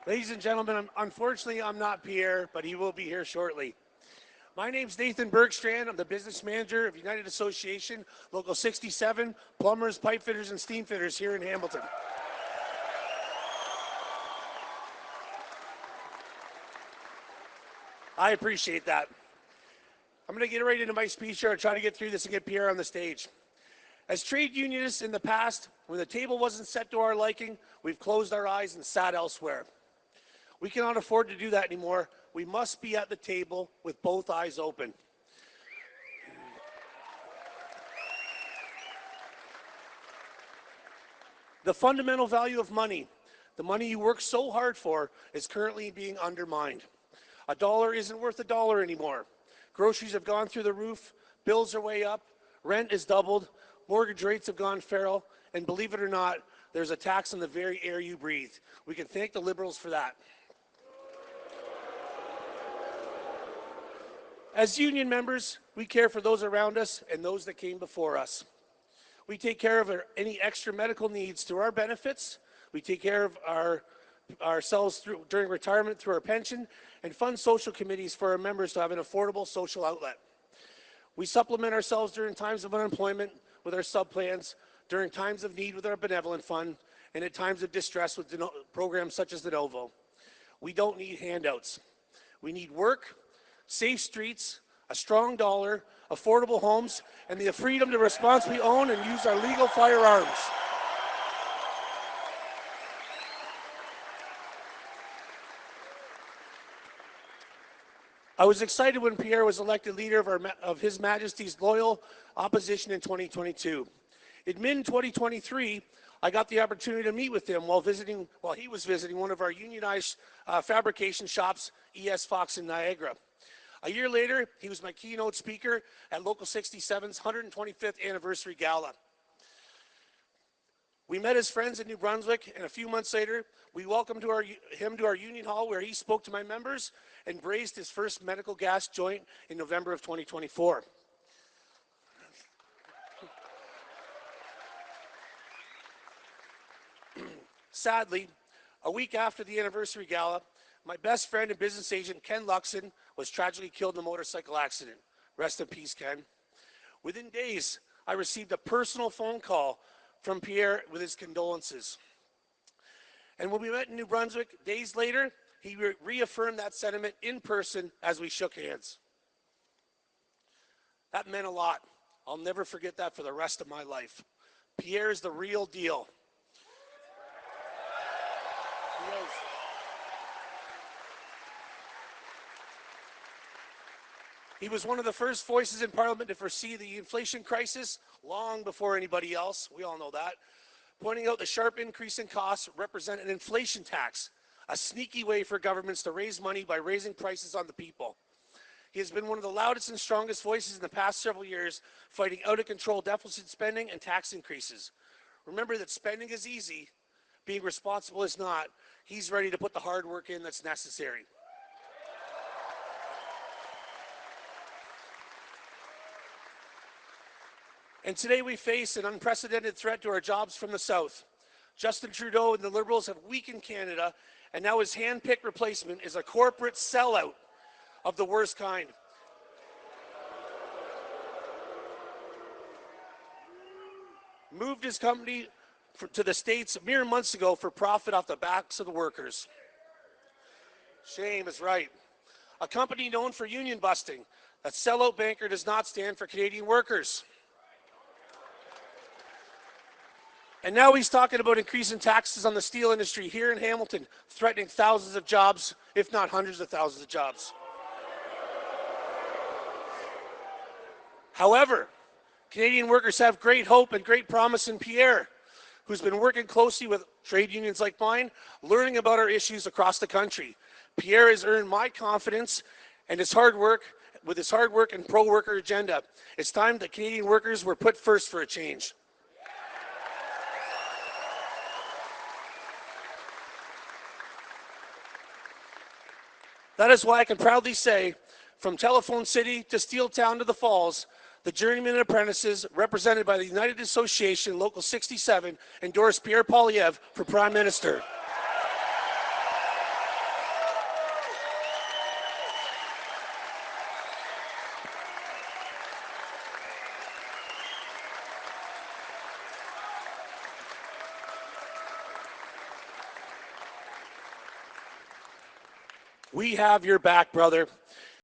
Ladies and gentlemen, unfortunately, I'm not Pierre, but he will be here shortly. My name's Nathan Bergstrand. I'm the business manager of United Association, Local 67, Plumbers, Pipe Fitters, and Steamfitters here in Hamilton. I appreciate that. I'm going to get right into my speech here and try to get through this and get Pierre on the stage. As trade unionists in the past, when the table wasn't set to our liking, we've closed our eyes and sat elsewhere. We cannot afford to do that anymore. We must be at the table with both eyes open. The fundamental value of money, the money you work so hard for, is currently being undermined. A dollar isn't worth a dollar anymore. Groceries have gone through the roof, bills are way up, rent is doubled, mortgage rates have gone feral, and believe it or not, there's a tax on the very air you breathe. We can thank the Liberals for that. As union members, we care for those around us and those that came before us. We take care of any extra medical needs through our benefits. We take care of ourselves during retirement through our pension and fund social committees for our members to have an affordable social outlet. We supplement ourselves during times of unemployment with our sub-plans, during times of need with our benevolent fund, and at times of distress with programs such as the Novo. We don't need handouts. We need work, safe streets, a strong dollar, affordable homes, and the freedom to responsibly own and use our legal firearms. I was excited when Pierre was elected leader of His Majesty's Loyal Opposition in 2022. In mid-2023, I got the opportunity to meet with him while he was visiting one of our unionized fabrication shops, ES Fox in Niagara. A year later, he was my keynote speaker at Local 67's 125th anniversary gala. We met as friends in New Brunswick, and a few months later, we welcomed him to our union hall where he spoke to my members and brazed his first medical gas joint in November of 2024. Sadly, a week after the anniversary gala, my best friend and business agent, Ken Luxon, was tragically killed in a motorcycle accident. Rest in peace, Ken. Within days, I received a personal phone call from Pierre with his condolences. And when we met in New Brunswick, days later, he reaffirmed that sentiment in person as we shook hands. That meant a lot. I'll never forget that for the rest of my life. Pierre is the real deal. He is. He was one of the first voices in Parliament to foresee the inflation crisis long before anybody else. We all know that. Pointing out the sharp increase in costs represent an inflation tax, a sneaky way for governments to raise money by raising prices on the people. He has been one of the loudest and strongest voices in the past several years, fighting out of control deficit spending and tax increases. Remember that spending is easy, being responsible is not. He's ready to put the hard work in that's necessary. And today we face an unprecedented threat to our jobs from the South. Justin Trudeau and the Liberals have weakened Canada, and now his hand-picked replacement is a corporate sellout of the worst kind. Moved his company to the States mere months ago for profit off the backs of the workers. Shame is right. A company known for union busting, a sellout banker does not stand for Canadian workers. And now he's talking about increasing taxes on the steel industry here in Hamilton, threatening thousands of jobs, if not hundreds of thousands of jobs. However, Canadian workers have great hope and great promise in Pierre, who's been working closely with trade unions like mine, learning about our issues across the country. Pierre has earned my confidence and his hard work and pro-worker agenda. It's time that Canadian workers were put first for a change. That is why I can proudly say, from Telephone City to Steel Town to the Falls, the journeymen and apprentices, represented by the United Association Local 67, endorsed Pierre Poilievre for Prime Minister. We have your back, brother.